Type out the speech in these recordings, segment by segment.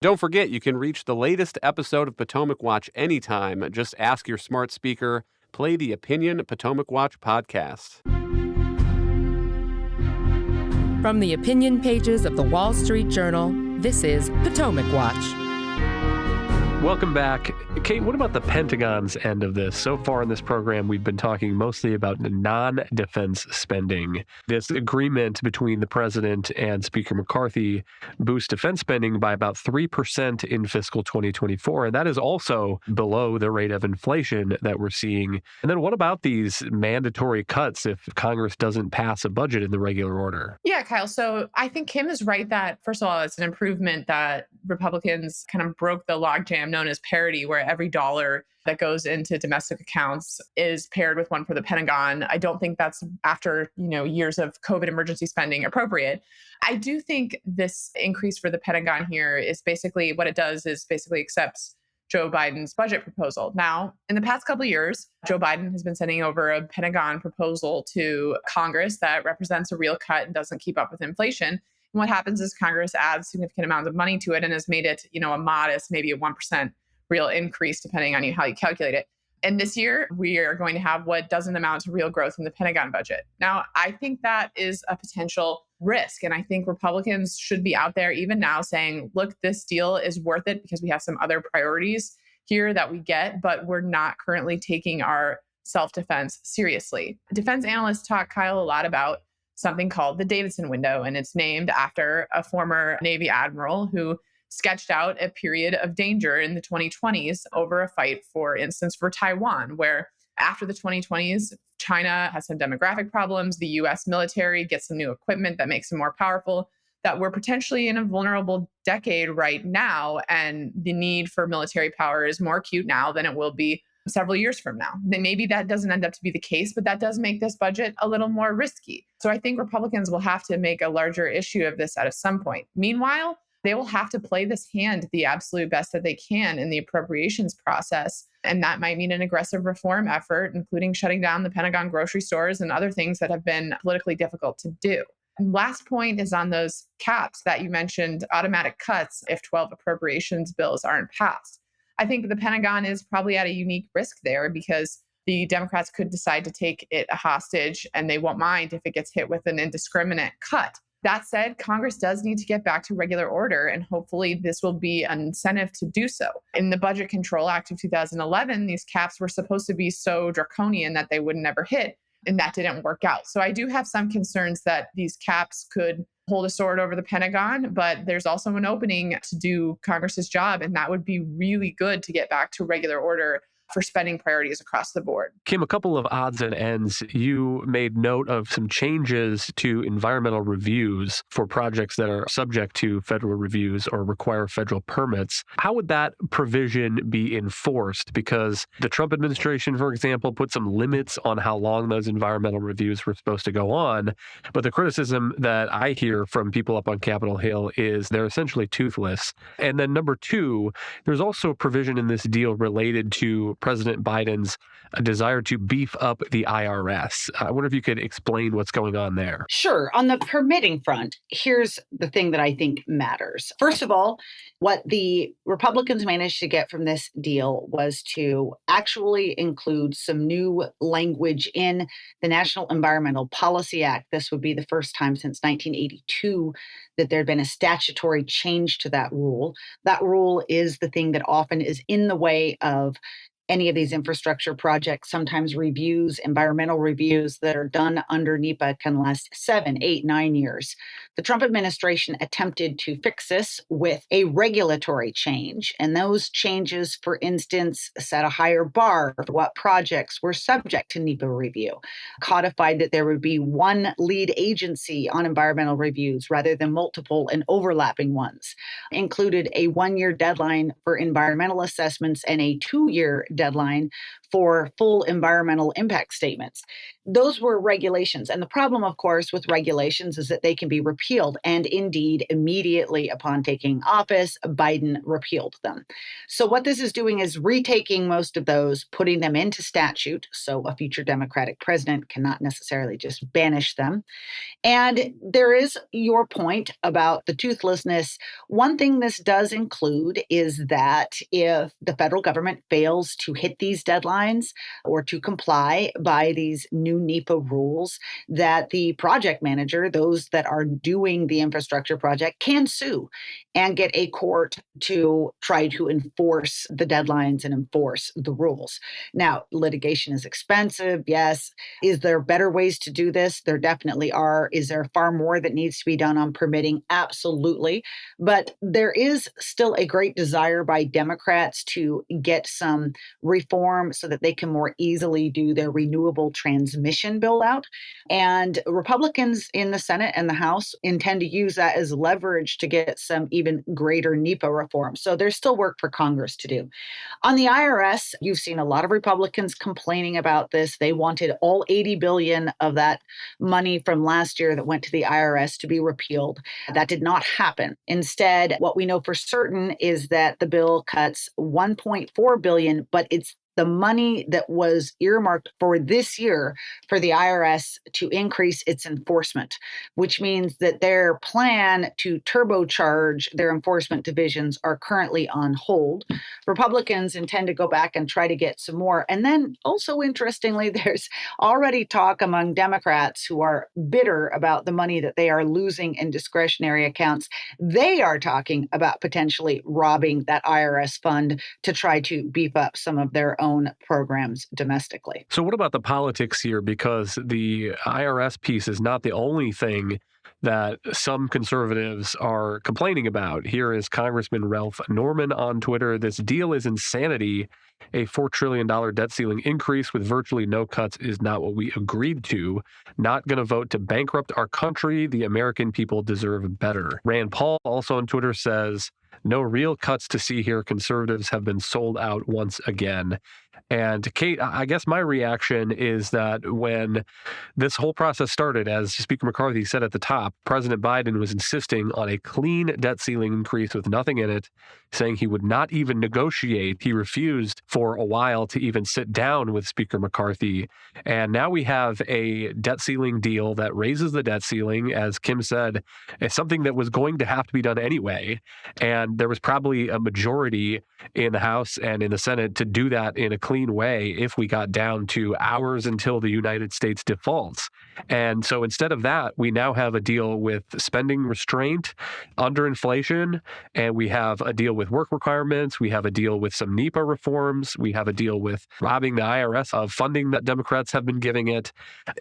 Don't forget, you can reach the latest episode of Potomac Watch anytime. Just ask your smart speaker, play the Opinion Potomac Watch podcast. From the opinion pages of the Wall Street Journal, this is Potomac Watch. Welcome back. Kate, what about the Pentagon's end of this? So far in this program, we've been talking mostly about non-defense spending. This agreement between the president and Speaker McCarthy boosts defense spending by about 3% in fiscal 2024, and that is also below the rate of inflation that we're seeing. And then what about these mandatory cuts if Congress doesn't pass a budget in the regular order? Yeah, Kyle. So I think Kim is right that, first of all, it's an improvement that Republicans kind of broke the logjam known as parity, where every dollar that goes into domestic accounts is paired with one for the Pentagon. I don't think that's, after years of COVID emergency spending, appropriate. I do think this increase for the Pentagon here is basically what it does is basically accepts Joe Biden's budget proposal. Now, in the past couple of years, Joe Biden has been sending over a Pentagon proposal to Congress that represents a real cut and doesn't keep up with inflation. And what happens is Congress adds significant amounts of money to it and has made it, a modest, maybe a 1% real increase, depending on how you calculate it. And this year, we are going to have what doesn't amount to real growth in the Pentagon budget. Now, I think that is a potential risk. And I think Republicans should be out there even now saying, look, this deal is worth it because we have some other priorities here that we get, but we're not currently taking our self-defense seriously. Defense analysts talk, Kyle, a lot about something called the Davidson window, and it's named after a former Navy admiral who sketched out a period of danger in the 2020s over a fight, for instance, for Taiwan, where after the 2020s, China has some demographic problems, the US military gets some new equipment that makes them more powerful, that we're potentially in a vulnerable decade right now, and the need for military power is more acute now than it will be several years from now. Then maybe that doesn't end up to be the case, but that does make this budget a little more risky. So I think Republicans will have to make a larger issue of this at some point. Meanwhile, they will have to play this hand the absolute best that they can in the appropriations process. And that might mean an aggressive reform effort, including shutting down the Pentagon grocery stores and other things that have been politically difficult to do. And last point is on those caps that you mentioned, automatic cuts if 12 appropriations bills aren't passed. I think the Pentagon is probably at a unique risk there because the Democrats could decide to take it a hostage and they won't mind if it gets hit with an indiscriminate cut. That said, Congress does need to get back to regular order, and hopefully this will be an incentive to do so. In the Budget Control Act of 2011, these caps were supposed to be so draconian that they would never hit, and that didn't work out. So I do have some concerns that these caps could hold a sword over the Pentagon, but there's also an opening to do Congress's job, and that would be really good to get back to regular order for spending priorities across the board. Kim, a couple of odds and ends. You made note of some changes to environmental reviews for projects that are subject to federal reviews or require federal permits. How would that provision be enforced? Because the Trump administration, for example, put some limits on how long those environmental reviews were supposed to go on. But the criticism that I hear from people up on Capitol Hill is they're essentially toothless. And then number two, there's also a provision in this deal related to President Biden's desire to beef up the IRS. I wonder if you could explain what's going on there. Sure. On the permitting front, here's the thing that I think matters. First of all, what the Republicans managed to get from this deal was to actually include some new language in the National Environmental Policy Act. This would be the first time since 1982 that there had been a statutory change to that rule. That rule is the thing that often is in the way of any of these infrastructure projects. Sometimes reviews, environmental reviews that are done under NEPA can last 7, 8, 9 years. The Trump administration attempted to fix this with a regulatory change. And those changes, for instance, set a higher bar for what projects were subject to NEPA review, codified that there would be one lead agency on environmental reviews rather than multiple and overlapping ones, included a 1-year deadline for environmental assessments and a 2-year deadline for full environmental impact statements. Those were regulations. And the problem, of course, with regulations is that they can be repealed. And indeed, immediately upon taking office, Biden repealed them. So what this is doing is retaking most of those, putting them into statute. So a future Democratic president cannot necessarily just banish them. And there is your point about the toothlessness. One thing this does include is that if the federal government fails to hit these deadlines or to comply by these new NEPA rules, that the project manager, those that are doing the infrastructure project, can sue and get a court to try to enforce the deadlines and enforce the rules. Now, litigation is expensive, yes. Is there better ways to do this? There definitely are. Is there far more that needs to be done on permitting? Absolutely. But there is still a great desire by Democrats to get some reform so that they can more easily do their renewable transmission build out. And Republicans in the Senate and the House intend to use that as leverage to get some even greater NEPA reform. So there's still work for Congress to do. On the IRS, you've seen a lot of Republicans complaining about this. They wanted all $80 billion of that money from last year that went to the IRS to be repealed. That did not happen. Instead, what we know for certain is that the bill cuts $1.4 billion, but it's the money that was earmarked for this year for the IRS to increase its enforcement, which means that their plan to turbocharge their enforcement divisions are currently on hold. Republicans intend to go back and try to get some more. And then also, interestingly, there's already talk among Democrats who are bitter about the money that they are losing in discretionary accounts. They are talking about potentially robbing that IRS fund to try to beef up some of their own programs domestically. So what about the politics here? Because the IRS piece is not the only thing that some conservatives are complaining about. Here is Congressman Ralph Norman on Twitter. This deal is insanity. A $4 trillion debt ceiling increase with virtually no cuts is not what we agreed to. Not going to vote to bankrupt our country. The American people deserve better. Rand Paul also on Twitter says, no real cuts to see here. Conservatives have been sold out once again. And Kate, I guess my reaction is that when this whole process started, as Speaker McCarthy said at the top, President Biden was insisting on a clean debt ceiling increase with nothing in it, saying he would not even negotiate. He refused for a while to even sit down with Speaker McCarthy. And now we have a debt ceiling deal that raises the debt ceiling, as Kim said, it's something that was going to have to be done anyway. And there was probably a majority in the House and in the Senate to do that in a clean way if we got down to hours until the United States defaults. And so instead of that, we now have a deal with spending restraint under inflation, and we have a deal with work requirements. We have a deal with some NEPA reforms. We have a deal with robbing the IRS of funding that Democrats have been giving it.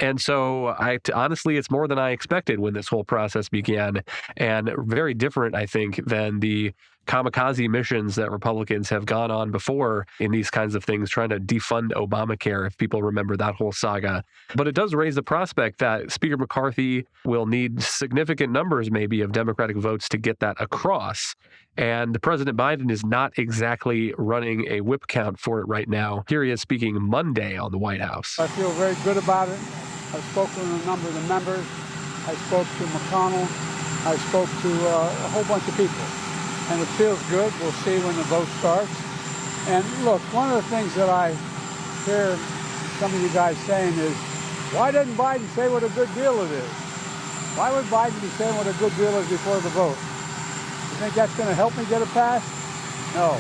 And so honestly, it's more than I expected when this whole process began, and very different, I think, than the kamikaze missions that Republicans have gone on before in these kinds of things, trying to defund Obamacare, if people remember that whole saga. But it does raise the prospect that Speaker McCarthy will need significant numbers, maybe, of Democratic votes to get that across. And President Biden is not exactly running a whip count for it right now. Here he is speaking Monday on the White House. I feel very good about it. I've spoken to a number of the members. I spoke to McConnell. I spoke to a whole bunch of people. And it feels good. We'll see when the vote starts. And look, one of the things that I hear some of you guys saying is, why doesn't Biden say what a good deal it is? Why would Biden be saying what a good deal is before the vote? You think that's going to help me get it passed? No.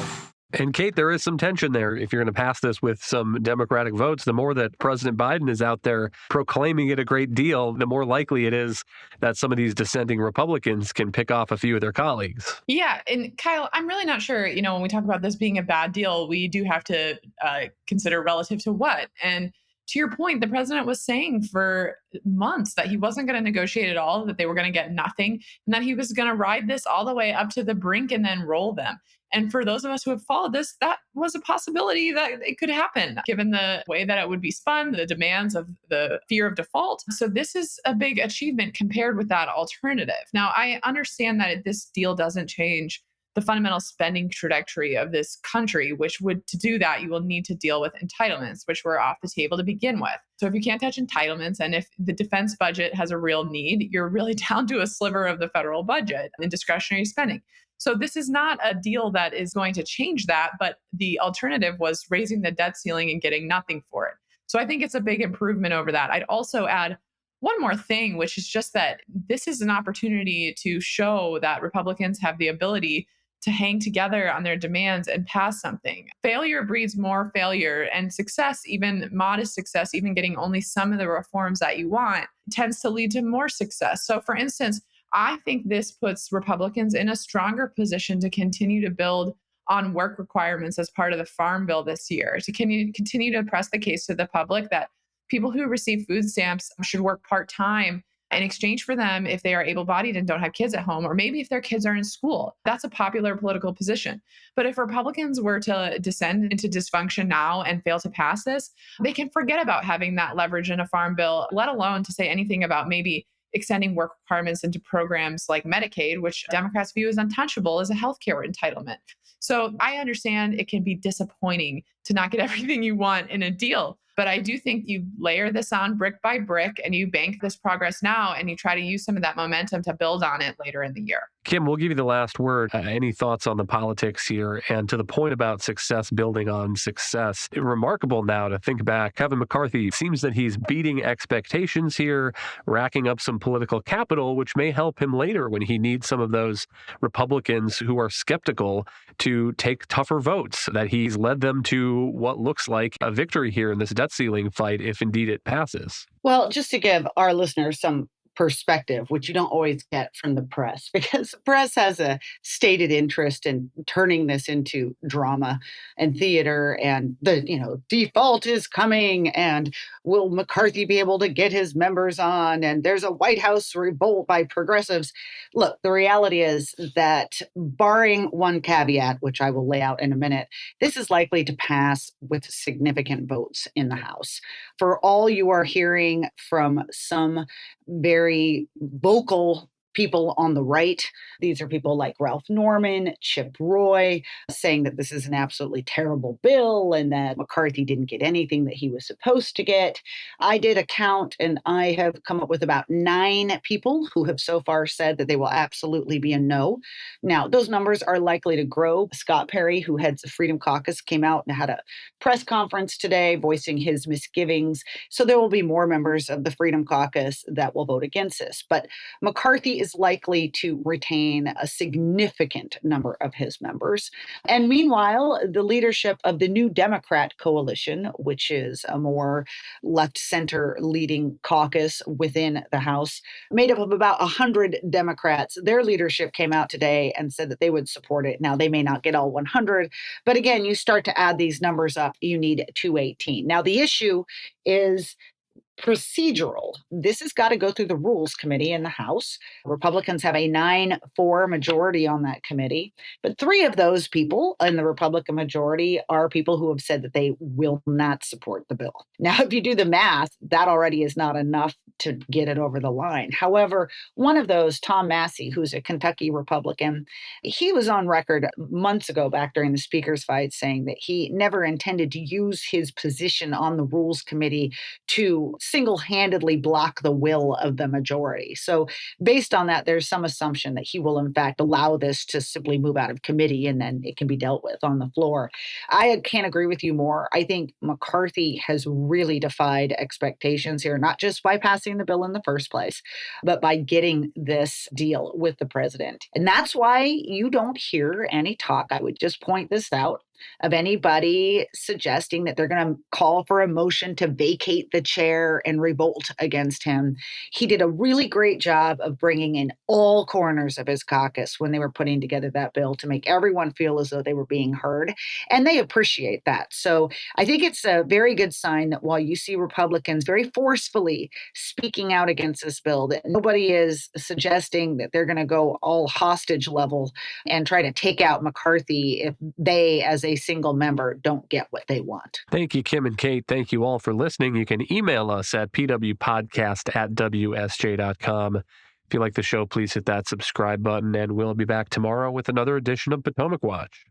And Kate, there is some tension there. If you're going to pass this with some Democratic votes, the more that President Biden is out there proclaiming it a great deal, the more likely it is that some of these dissenting Republicans can pick off a few of their colleagues. Yeah. And Kyle, I'm really not sure, when we talk about this being a bad deal, we do have to consider relative to what. And to your point, the president was saying for months that he wasn't going to negotiate at all, that they were going to get nothing, and that he was going to ride this all the way up to the brink and then roll them. And for those of us who have followed this, that was a possibility that it could happen, given the way that it would be spun, the demands of the fear of default. So this is a big achievement compared with that alternative. Now, I understand that this deal doesn't change the fundamental spending trajectory of this country, which would, to do that, you will need to deal with entitlements, which were off the table to begin with. So if you can't touch entitlements, and if the defense budget has a real need, you're really down to a sliver of the federal budget in discretionary spending. So this is not a deal that is going to change that, but the alternative was raising the debt ceiling and getting nothing for it. So I think it's a big improvement over that. I'd also add one more thing, which is just that this is an opportunity to show that Republicans have the ability to hang together on their demands and pass something. Failure breeds more failure, and success, even modest success, even getting only some of the reforms that you want, tends to lead to more success. So for instance, I think this puts Republicans in a stronger position to continue to build on work requirements as part of the Farm Bill this year, to continue to press the case to the public that people who receive food stamps should work part-time in exchange for them if they are able-bodied and don't have kids at home, or maybe if their kids are in school. That's a popular political position. But if Republicans were to descend into dysfunction now and fail to pass this, they can forget about having that leverage in a Farm Bill, let alone to say anything about maybe extending work requirements into programs like Medicaid, which Democrats view as untouchable as a healthcare entitlement. So I understand it can be disappointing to not get everything you want in a deal. But I do think you layer this on brick by brick and you bank this progress now and you try to use some of that momentum to build on it later in the year. Kim, we'll give you the last word. Any thoughts on the politics here? And to the point about success building on success, remarkable now to think back. Kevin McCarthy seems that he's beating expectations here, racking up some political capital, which may help him later when he needs some of those Republicans who are skeptical to take tougher votes, that he's led them to what looks like a victory here in this debt ceiling fight, if indeed it passes. Well, just to give our listeners some perspective, which you don't always get from the press, because the press has a stated interest in turning this into drama and theater, and the default is coming, and will McCarthy be able to get his members on, and there's a White House revolt by progressives. Look, the reality is that, barring one caveat, which I will lay out in a minute, this is likely to pass with significant votes in the House. For all you are hearing from some very vocal people on the right, these are people like Ralph Norman, Chip Roy, saying that this is an absolutely terrible bill and that McCarthy didn't get anything that he was supposed to get. I did a count and I have come up with about 9 people who have so far said that they will absolutely be a no. Now, those numbers are likely to grow. Scott Perry, who heads the Freedom Caucus, came out and had a press conference today voicing his misgivings. So there will be more members of the Freedom Caucus that will vote against this. But McCarthy is likely to retain a significant number of his members. And meanwhile, the leadership of the New Democrat Coalition, which is a more left-center leading caucus within the House, made up of about 100 Democrats, their leadership came out today and said that they would support it. Now, they may not get all 100, but again, you start to add these numbers up, you need 218. Now, the issue is procedural. This has got to go through the Rules Committee in the House. Republicans have a 9-4 majority on that committee, but 3 of those people in the Republican majority are people who have said that they will not support the bill. Now, if you do the math, that already is not enough to get it over the line. However, one of those, Tom Massey, who's a Kentucky Republican, he was on record months ago back during the speaker's fight saying that he never intended to use his position on the Rules Committee to single-handedly block the will of the majority. So based on that, there's some assumption that he will in fact allow this to simply move out of committee and then it can be dealt with on the floor. I can't agree with you more. I think McCarthy has really defied expectations here, not just by passing the bill in the first place, but by getting this deal with the president. And that's why you don't hear any talk, I would just point this out, of anybody suggesting that they're going to call for a motion to vacate the chair and revolt against him. He did a really great job of bringing in all corners of his caucus when they were putting together that bill to make everyone feel as though they were being heard, and they appreciate that. So I think it's a very good sign that while you see Republicans very forcefully speaking out against this bill, that nobody is suggesting that they're going to go all hostage level and try to take out McCarthy if they, as a single member, don't get what they want. Thank you, Kim and Kate. Thank you all for listening. You can email us at pwpodcast@wsj.com. If you like the show, please hit that subscribe button, and we'll be back tomorrow with another edition of Potomac Watch.